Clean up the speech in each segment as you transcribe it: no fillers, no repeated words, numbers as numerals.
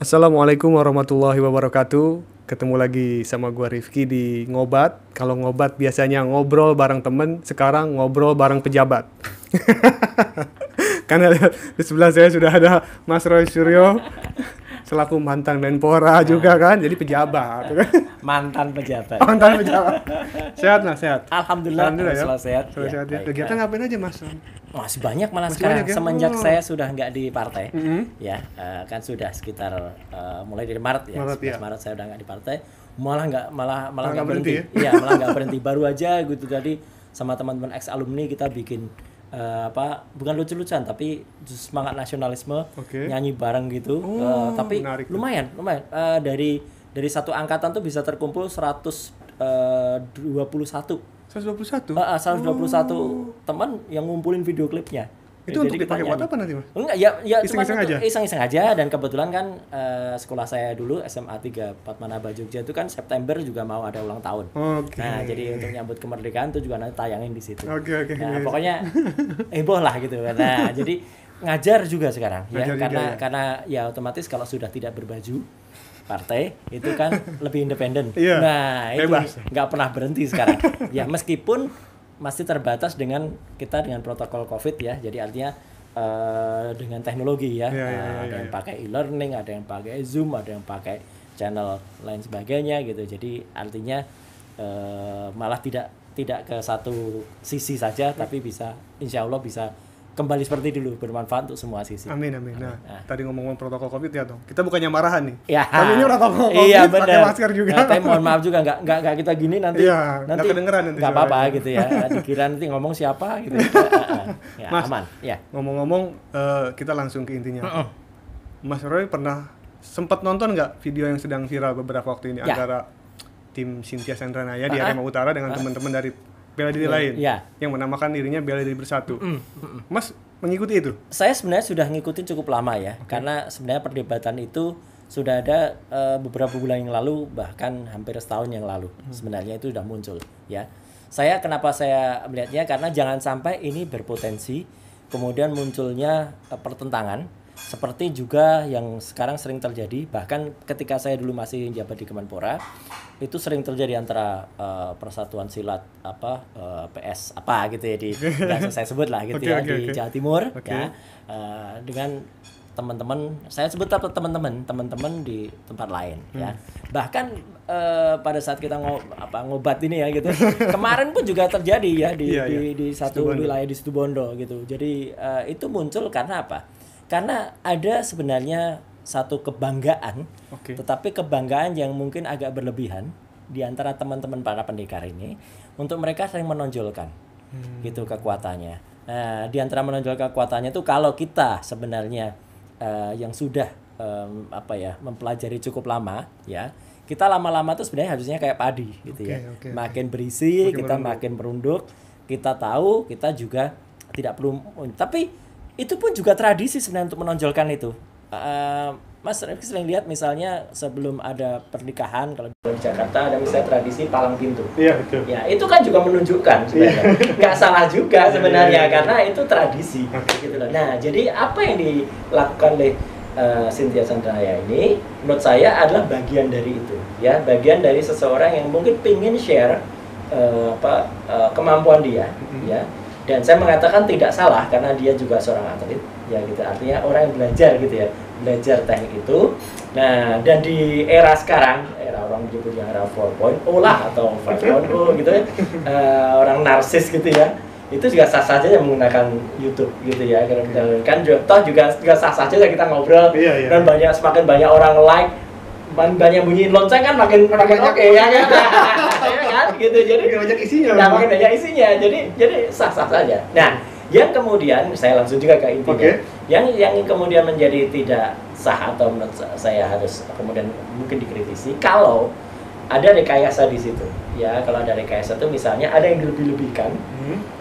Assalamualaikum warahmatullahi wabarakatuh. Ketemu lagi sama gua Rifki di Ngobat. Kalau ngobat biasanya ngobrol bareng temen, sekarang ngobrol bareng pejabat. Karena di sebelah saya sudah ada Mas Roy Suryo selaku mantan Menpora juga kan, jadi pejabat. Mantan pejabat. Mantan pejabat. Sehat Mas, sehat. Alhamdulillah, ya. selalu sehat. Selalu sehat ya. Baik. Kegiatan ngapain aja Mas? Masih banyak malah Masih sekarang. banyak ya? Semenjak Oh. saya sudah nggak di partai, Mm-hmm. ya kan sudah sekitar mulai dari Maret ya. Maret, 11 ya. Maret saya udah nggak di partai, malah Malah nggak nggak berhenti. berhenti Iya, malah nggak berhenti. Baru aja gitu tadi sama teman-teman ex alumni kita bikin bukan lucu-lucuan tapi semangat nasionalisme, Oke. nyanyi bareng gitu. Oh, Tapi menarik tuh. lumayan. Dari satu angkatan tuh bisa terkumpul 121. 121? 121 teman yang ngumpulin video klipnya. Itu untuk Jadi kita dipakai buat nyanyi. apa nanti Mas? Enggak, ya cuma Iseng-iseng untuk aja? iseng-iseng aja. Dan kebetulan kan sekolah saya dulu SMA 3 Padmanaba Jogja itu kan September juga mau ada ulang tahun. Oke. Nah, jadi untuk nyambut kemerdekaan itu juga nanti tayangin di situ. Oke. Nah, pokoknya heboh lah gitu. Nah, jadi ngajar juga sekarang ya, Ngajar juga, karena ya otomatis kalau sudah tidak berbaju partai itu kan lebih independen. Iya, Nah, itu bebas. nggak pernah berhenti sekarang. Ya, meskipun masih terbatas dengan protokol COVID ya. Jadi artinya dengan teknologi ya. Iya, Ada yang pakai e-learning, ada yang pakai Zoom, ada yang pakai channel lain sebagainya gitu. Jadi artinya malah tidak ke satu sisi saja, tapi bisa insya Allah bisa kembali seperti dulu, bermanfaat untuk semua sisi. Amin. Nah, tadi ngomong protokol COVID ya dong. Kita bukannya marahan nih. Ya. Tapi ini protokol COVID, Iya, pakai benar. masker juga. Nah, tapi mohon maaf juga nggak kita gini nanti. Iya, nggak kedengeran nanti nggak apa-apa suaranya. gitu ya. Dikira nanti ngomong siapa gitu. Ya, Mas. aman. Ya. Ngomong-ngomong, kita langsung ke intinya. Mas Roy pernah sempat nonton nggak video yang sedang viral beberapa waktu ini Ya. antara tim Cynthia Sandranaya di Arema Utara dengan teman-teman dari bela diri lain Ya. yang menamakan dirinya bela diri bersatu. Mas mengikuti itu? Saya sebenarnya sudah ngikutin cukup lama ya, karena sebenarnya perdebatan itu sudah ada beberapa bulan yang lalu, bahkan hampir setahun yang lalu sebenarnya itu sudah muncul ya. Kenapa saya melihatnya, karena jangan sampai ini berpotensi kemudian munculnya pertentangan seperti juga yang sekarang sering terjadi. Bahkan ketika saya dulu masih jabat di Kemenpora, itu sering terjadi antara Persatuan Silat PS apa gitu ya, nggak saya sebut lah gitu Oke. di Jawa Timur Oke. ya, dengan teman-teman, saya sebut apa, teman-teman di tempat lain ya. Bahkan pada saat kita ngobat ini ya gitu, kemarin pun juga terjadi ya Iya. di satu Situbondo. wilayah di Situbondo gitu. Jadi itu muncul karena apa? Karena ada sebenarnya satu kebanggaan, Oke. tetapi kebanggaan yang mungkin agak berlebihan di antara teman-teman para pendekar ini, untuk mereka sering menonjolkan gitu kekuatannya. Nah, di antara menonjolkan kekuatannya itu, kalau kita sebenarnya yang sudah mempelajari cukup lama ya, kita lama-lama tuh sebenarnya harusnya kayak padi gitu ya. Oke. Makin berisi, Makin kita merunduk. makin merunduk, kita tahu, kita juga tidak perlu, tapi itu pun juga tradisi sebenarnya untuk menonjolkan itu. Mas Rifki sering lihat misalnya sebelum ada pernikahan, kalau di Jakarta ada misalnya tradisi palang pintu. Iya, betul. Ya, itu kan juga menunjukkan sebenarnya. Nggak salah juga sebenarnya, karena itu tradisi. Gitu loh. Nah, jadi apa yang dilakukan oleh Cynthia Sandranaya ini, menurut saya adalah bagian dari itu. Ya, bagian dari seseorang yang mungkin pingin share kemampuan dia. Ya. Dan saya mengatakan tidak salah, karena dia juga seorang atlet. Ya, gitu. Artinya orang yang belajar gitu ya. Belajar teknik itu. Nah, dan di era sekarang, era orang menyebutnya era 4.0 lah atau 5.0 gitu ya, orang narsis gitu ya, itu juga sah saja yang menggunakan YouTube gitu ya, kan juga sah saja kita ngobrol. Iya. Dan semakin banyak orang like, banyak bunyiin lonceng kan makin oke ya kan. Ya kan gitu, jadi Makin banyak isinya. nah, makin banyak isinya, jadi sah-sah saja. Nah, yang kemudian saya langsung juga ke intinya. Oke. Yang kemudian menjadi tidak sah atau menurut saya harus kemudian mungkin dikritisi, kalau ada rekayasa di situ. Ya, kalau ada rekayasa itu misalnya ada yang dilebih-lebihkan,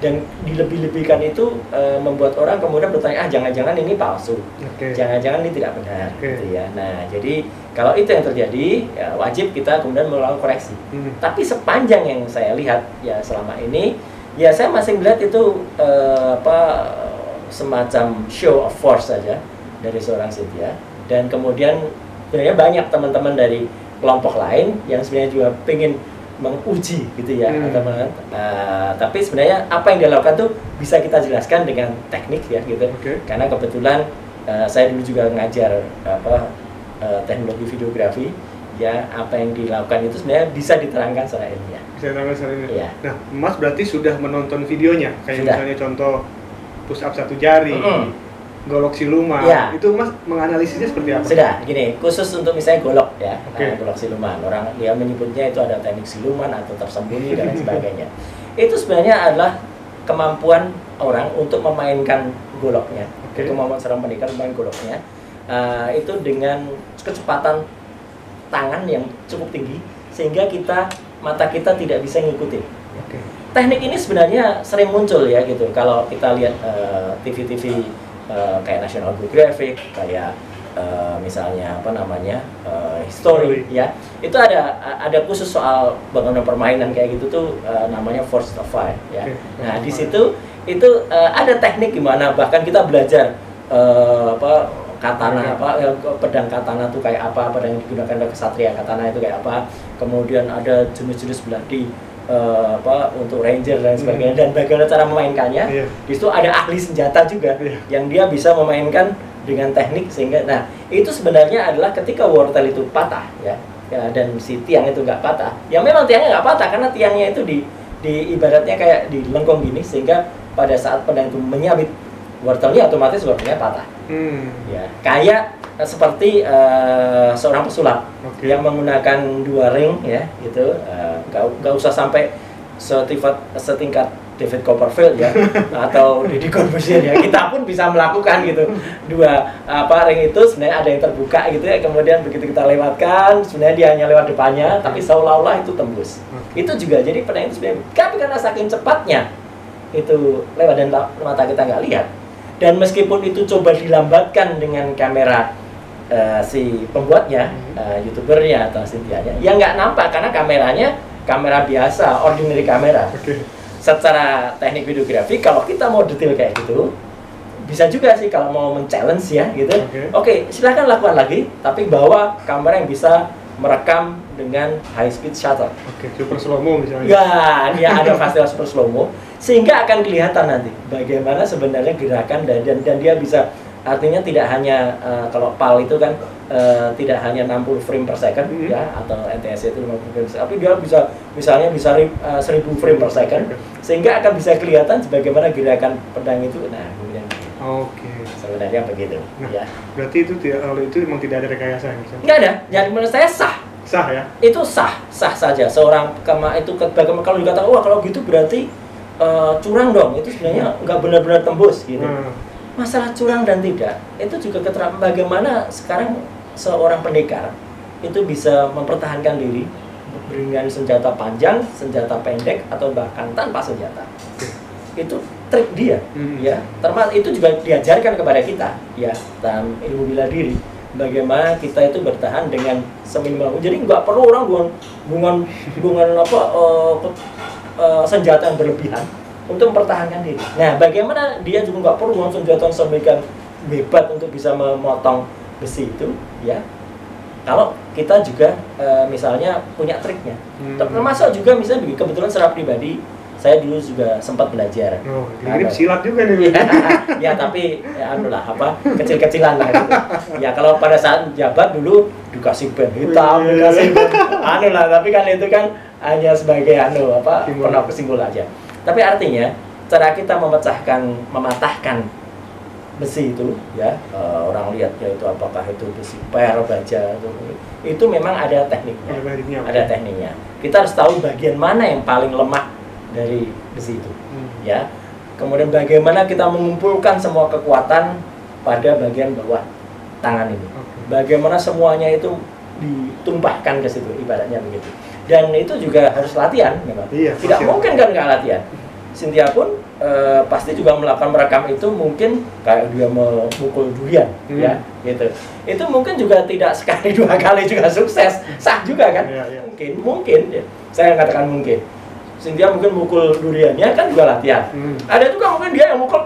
dan dilebih-lebihkan itu membuat orang kemudian bertanya, jangan-jangan ini palsu. Oke. Jangan-jangan ini tidak benar Oke. gitu ya. Nah, jadi kalau itu yang terjadi, ya wajib kita kemudian melakukan koreksi. Tapi sepanjang yang saya lihat ya selama ini, ya saya masih melihat itu semacam show of force saja dari seorang Cynthia, dan kemudian sebenarnya banyak teman-teman dari kelompok lain yang sebenarnya juga pengen menguji gitu ya, tapi sebenarnya apa yang dilakukan tuh bisa kita jelaskan dengan teknik ya gitu. Karena kebetulan saya dulu juga ngajar teknologi videografi ya, apa yang dilakukan itu sebenarnya bisa diterangkan secara ilmiah. Bisa diterangkan secara ilmiah. Ya. Nah, Mas berarti sudah menonton videonya, kayak Sudah. misalnya contoh push up 1 jari, golok siluman, Ya. itu Mas menganalisisnya seperti apa? Sudah, gini, khusus untuk misalnya golok ya, golok siluman. Orang dia menyebutnya itu ada teknik siluman atau tersembunyi dan lain sebagainya. Itu sebenarnya adalah kemampuan orang untuk memainkan goloknya. Kemampuan seorang pendekar memainkan goloknya itu dengan kecepatan tangan yang cukup tinggi sehingga mata kita tidak bisa ngikutin. Teknik ini sebenarnya sering muncul ya gitu. Kalau kita lihat TV-TV kayak National Geographic, kayak misalnya History ya, itu ada khusus soal bagaimana permainan kayak gitu tuh, namanya Forged of Fire ya. Nah di situ itu ada teknik gimana, bahkan kita belajar katana pedang katana tuh kayak apa, pedang yang digunakan oleh kesatria katana itu kayak apa, kemudian ada jenis-jenis belati untuk ranger dan sebagainya, dan bagaimana cara memainkannya. Di situ ada ahli senjata juga yang dia bisa memainkan dengan teknik sehingga, nah itu sebenarnya adalah ketika wortel itu patah ya, dan si tiang itu nggak patah, ya memang tiangnya nggak patah karena tiangnya itu di ibaratnya kayak di lengkung gini, sehingga pada saat pedang itu menyabit wortelnya otomatis wortelnya patah. Ya kayak seperti seorang pesulap yang menggunakan 2 ring ya gitu, nggak usah sampai setingkat David Copperfield ya atau Deddy Corbuzier ya, kita pun bisa melakukan gitu. 2 ring itu sebenarnya ada yang terbuka gitu ya, kemudian begitu kita lewatkan sebenarnya dia hanya lewat depannya tapi seolah-olah itu tembus. Itu juga jadi pedang itu sebenarnya, tapi karena saking cepatnya itu lewat dan mata kita nggak lihat, dan meskipun itu coba dilambatkan dengan kamera si pembuatnya, youtubernya atau Cynthia-nya, ya nggak nampak karena kameranya kamera biasa, ordinary kamera. Secara teknik videografi kalau kita mau detail kayak gitu, bisa juga sih kalau mau men-challenge ya gitu. Oke, silahkan lakukan lagi, tapi bawa kamera yang bisa merekam dengan high speed shutter. Super slow mo misalnya. Ya, dia ada fase super slow mo, sehingga akan kelihatan nanti bagaimana sebenarnya gerakan dan dia bisa, artinya tidak hanya kalau PAL itu kan tidak hanya 60 frame per second ya, atau NTSC itu 50 frame per second, tapi dia bisa misalnya bisa 1000 frame per second, sehingga akan bisa kelihatan bagaimana gerakan pedang itu. Nah, kemudian sebenarnya begitu. Nah, ya. Berarti itu kalau itu memang tidak ada rekayasa ya? Nggak ada. Jadi menurut saya sah. Sah ya? Itu sah saja. Seorang itu bagaimana kalau dikatakan wah kalau gitu berarti curang dong. Itu sebenarnya nggak benar-benar tembus gitu. Masalah curang dan tidak itu juga keterangan bagaimana sekarang seorang pendekar itu bisa mempertahankan diri dengan senjata panjang, senjata pendek, atau bahkan tanpa senjata. Itu trik dia, ya. Termasuk itu juga diajarkan kepada kita, ya, dalam ilmu bela diri. Bagaimana kita itu bertahan dengan seminimal. Jadi nggak perlu orang dengan senjata yang berlebihan untuk mempertahankan diri. Nah, bagaimana dia juga nggak perlu dengan senjata yang sedemikian hebat untuk bisa memotong besi itu, ya. Kalau kita juga misalnya punya triknya, termasuk juga misalnya kebetulan secara pribadi saya dulu juga sempat belajar. Ini silat juga nih. Ya tapi ya kecil-kecilan lah gitu. Ya kalau pada saat jabat dulu dikasih band hitam, dikasih band tapi kan itu kan hanya sebagai pernah kesimbol aja. Tapi artinya cara kita mematahkan besi itu ya, orang lihat ya itu apakah itu besi per, baja itu memang ada tekniknya. Ada tekniknya. Kita harus tahu bagian mana yang paling lemah dari besi itu, ya. Kemudian bagaimana kita mengumpulkan semua kekuatan pada bagian bawah tangan ini. Bagaimana semuanya itu ditumpahkan ke situ, ibaratnya begitu. Dan itu juga harus latihan, memang. Tidak mungkin kan nggak latihan. Cynthia pun pasti juga melakukan merekam itu mungkin kayak dia memukul durian, ya, gitu. Itu mungkin juga tidak sekali 2 kali juga sukses, sah juga kan? Mungkin, ya. Saya katakan mungkin. Cynthia mungkin mukul duriannya kan juga latihan. Ada juga mungkin dia yang mukul,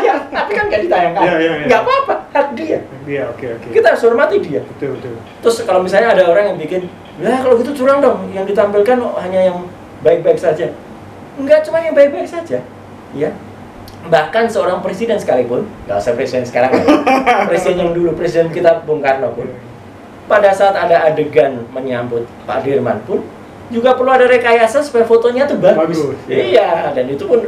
ya, tapi kan nggak ditayangkan, nggak apa-apa. hak dia. Dia, oke. Kita harus hormati dia. Betul. Terus kalau misalnya ada orang yang bikin, lah kalau gitu curang dong, yang ditampilkan hanya yang baik-baik saja. Enggak cuma yang baik-baik saja, ya. Bahkan seorang presiden sekalipun, nggak usah presiden sekarang, presiden yang dulu, presiden kita Bung Karno pun, pada saat ada adegan menyambut Pak Dirman pun, juga perlu ada rekayasa supaya fotonya tuh bagus. Iya, dan itu pun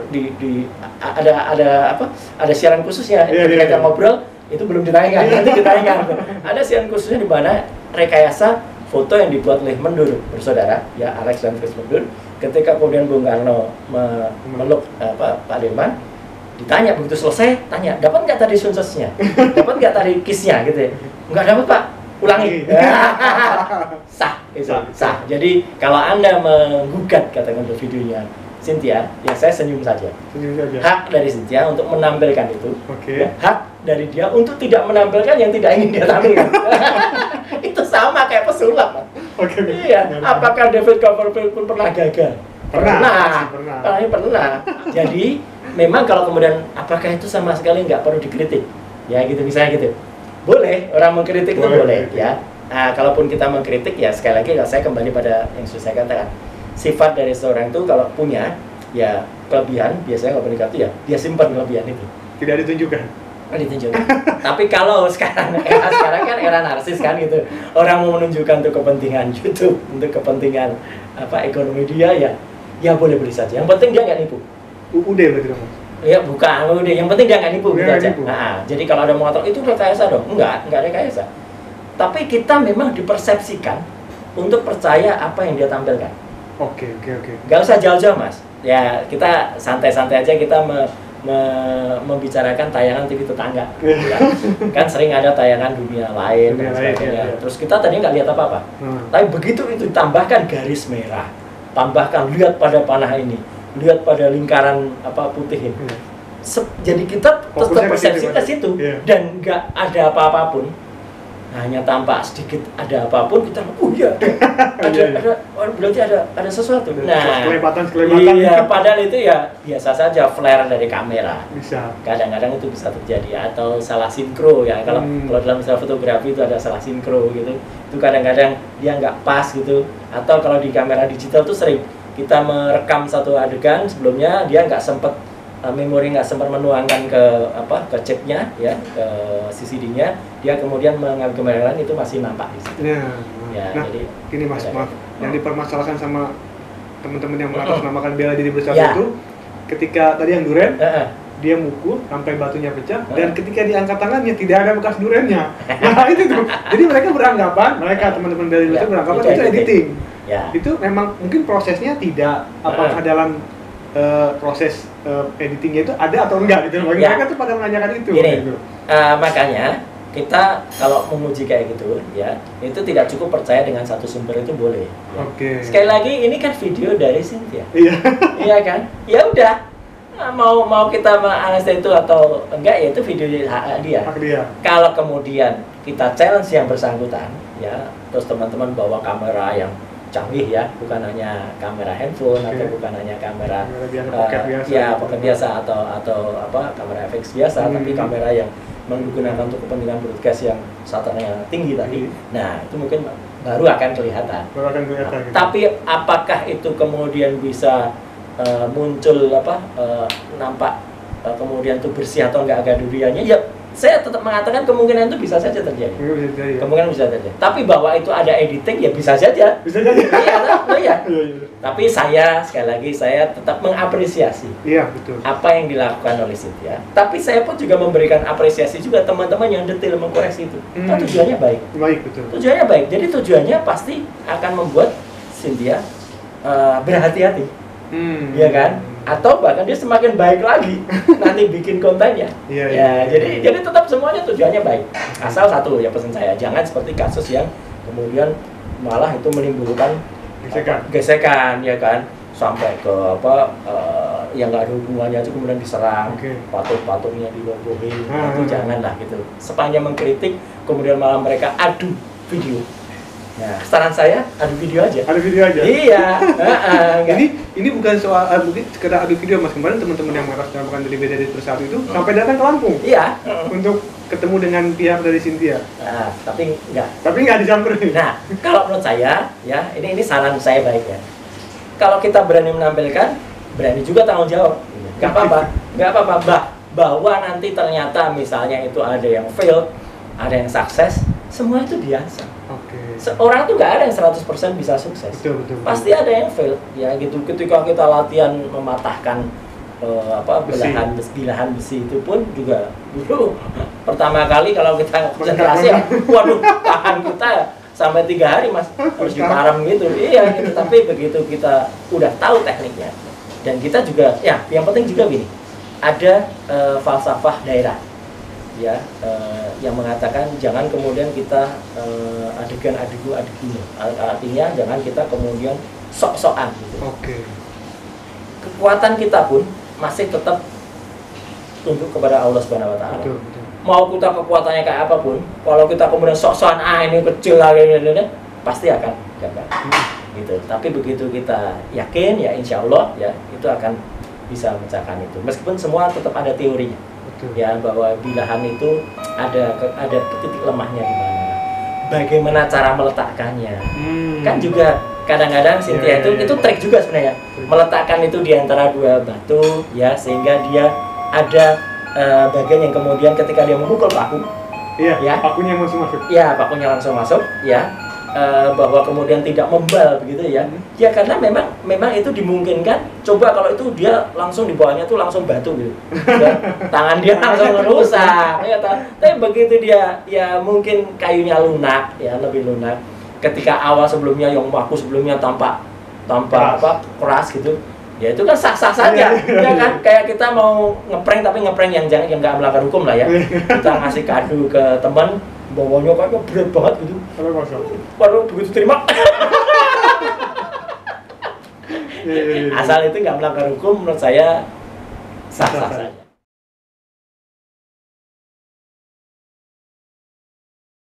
ada siaran khususnya. Ketika kita ngobrol, itu belum ditayangkan, nanti ditayangkan. Ada siaran khususnya di mana rekayasa foto yang dibuat oleh Mendur bersaudara, ya Alex dan Fritz Mendur, ketika kemudian Bung Karno memeluk Pak Dirman, ditanya begitu selesai, tanya, dapat nggak tadi sunsesnya? Dapat nggak tadi kissnya gitu ya? Nggak dapat Pak, ulangi. Sah, itu sah. Jadi kalau Anda menggugat katakan untuk videonya Cynthia, ya saya senyum saja. Hak dari Cynthia untuk menampilkan itu. Ya, hak dari dia untuk tidak menampilkan yang tidak ingin dia tampilkan. Itu sama kayak pesulap. Iya. Apakah David Copperfield pun pernah gagal? Pernah. Jadi memang kalau kemudian apakah itu sama sekali nggak perlu dikritik? Ya gitu misalnya gitu. Boleh, orang mengkritik itu boleh ya. Nah, kalaupun kita mengkritik ya sekali lagi saya kembali pada yang sudah saya katakan. Sifat dari seorang itu kalau punya ya kelebihan, biasanya kalau menikah itu ya dia simpan kelebihan itu. Tidak ditunjukkan. Ditunjukkan. Tapi kalau sekarang kan era narsis kan gitu. Orang mau menunjukkan untuk kepentingan YouTube, untuk kepentingan ekonomi dia ya boleh saja. Yang penting dia nggak nipu. Udah berarti dong. Ya bukan udah. Yang penting dia nggak nipu gitu aja. Nah, jadi kalau ada motor itu rekayasa dong. Enggak rekayasa. Tapi kita memang dipersepsikan untuk percaya apa yang dia tampilkan. Oke. Gak usah jauh-jauh Mas. Ya kita santai-santai aja kita membicarakan tayangan TV tetangga. Ya. Kan sering ada tayangan dunia lain dan sebagainya. Terus kita tadi nggak lihat apa-apa. Tapi begitu itu tambahkan garis merah, tambahkan lihat pada panah ini, lihat pada lingkaran putih ini. Jadi kita tetap persepsi ke situ dan nggak ada apa-apapun. Hanya tampak sedikit ada apapun kita ada berarti ada sesuatu. Nah, kelebatan. Iya, padahal itu ya biasa saja flare dari kamera. Bisa. Kadang-kadang itu bisa terjadi atau salah sinkro ya. Kalau dalam istilah fotografi itu ada salah sinkro gitu. Itu kadang-kadang dia nggak pas gitu. Atau kalau di kamera digital tuh sering kita merekam satu adegan sebelumnya dia nggak sempat memori nggak sempat menuangkan ke chipnya ya ke CCD-nya, dia kemudian mengambil gambar lain itu masih nampak di situ. Nah, jadi ini Mas, maaf, yang dipermasalahkan sama teman-teman yang mengatasnamakan bela diri bersatu itu, ketika tadi yang duren, dia mukul sampai batunya pecah, dan ketika diangkat tangannya tidak ada bekas durennya. Nah itu tuh, jadi mereka beranggapan, teman-teman bela diri bersatu beranggapan itu editing. Itu memang mungkin prosesnya tidak apakah dalam proses editingnya itu ada atau enggak gitu. Mereka tuh pada menanyakan itu. Makanya kita kalau memuji kayak gitu ya, itu tidak cukup percaya dengan satu sumber itu boleh. Ya. Sekali lagi ini kan video dari Cynthia. Iya kan? Ya udah. Mau kita menganalisa itu atau enggak ya itu video dia. Kalau kemudian kita challenge yang bersangkutan ya, terus teman-teman bawa kamera yang canggih ya, bukan hanya kamera handphone atau bukan hanya kamera pocket biasa atau kamera FX biasa, tapi kamera yang menggunakan untuk kepentingan broadcast yang shutter-nya tinggi tadi. Nah, itu mungkin baru akan kelihatan. Gitu. Tapi apakah itu kemudian bisa muncul nampak kemudian itu bersih atau enggak agak duriannya? Ya saya tetap mengatakan kemungkinan itu bisa saja terjadi. Kemungkinan bisa terjadi. Tapi bahwa itu ada editing ya bisa saja. Iya. Tapi saya sekali lagi saya tetap mengapresiasi. Iya, betul. Apa yang dilakukan oleh Cynthia. Tapi saya pun juga memberikan apresiasi juga teman-teman yang detail mengkoreksi itu. Tujuannya baik. Baik, betul. Tujuannya baik. Jadi tujuannya pasti akan membuat Cynthia berhati-hati. Iya kan? Atau bahkan dia semakin baik lagi nanti bikin kontennya. Jadi tetap semuanya tujuannya baik. Asal satu ya pesan saya, jangan seperti kasus yang kemudian malah itu menimbulkan gesekan ya kan, sampai ke yang nggak ada hubungannya itu kemudian diserang, patung-patungnya dirobohin. Itu janganlah gitu. Sepanjang mengkritik kemudian malah mereka adu video. Nah, saran saya adu video aja. Iya. Ini bukan soal mungkin sekedar adu video Mas. Kemarin teman-teman yang mengatasnamakan dari beda dari bersatu itu sampai datang ke Lampung. Iya. Untuk ketemu dengan pihak dari Cynthia. Nah, tapi enggak. Tapi nggak disamperin. Nah, kalau menurut saya, ya ini saran saya baiknya. Kalau kita berani menampilkan, berani juga tanggung jawab. Nggak apa-apa, bahwa nanti ternyata misalnya itu ada yang fail, ada yang sukses, semua itu biasa. Orang tuh nggak ada yang 100% bisa sukses. Betul. Pasti ada yang fail, ya gitu. Ketika kita latihan mematahkan belahan besi itu pun juga dulu pertama kali kalau kita konsentrasi ya, waduh tahan kita sampai 3 hari mas harus diparem gitu, iya gitu. Tapi begitu kita udah tahu tekniknya dan kita juga ya yang penting juga gini, ada falsafah daerah ya yang mengatakan jangan kemudian kita adegan artinya jangan kita kemudian sok-sokan gitu. Kekuatan kita pun masih tetap tunduk kepada Allah Subhanahu wa taala. Mau kita kekuatannya kayak apapun, kalau kita kemudian sok-sokan ini kecil lagi pasti akan gagal. Gitu. Tapi begitu kita yakin ya insya Allah ya itu akan bisa memecahkan itu. Meskipun semua tetap ada teorinya. Ya bahwa bilahan itu ada titik lemahnya di mana. Bagaimana cara meletakkannya? Kan juga kadang-kadang Cynthia itu trik juga sebenarnya. Meletakkan itu di antara 2 batu ya sehingga dia ada bagian yang kemudian ketika dia memukul paku pakunya langsung masuk. Ya, pakunya langsung masuk ya. Bahwa kemudian tidak membal begitu ya. Ya karena memang itu dimungkinkan. Coba kalau itu dia langsung di bawahnya tuh langsung batu gitu. Ya, tangan dia langsung rusak. Ya, tapi begitu dia ya mungkin kayunya lunak ya, lebih lunak. Ketika awal sebelumnya yang paku sebelumnya tampak keras gitu. Ya itu kan sah-sah saja. Ya kan kayak kita mau ngeprank tapi ngeprank yang enggak melanggar hukum lah ya. Kita ngasih kado ke teman bawahnya kayaknya berat banget gitu. Baru begitu terima. Asal itu nggak melanggar hukum menurut saya sah-sah saja.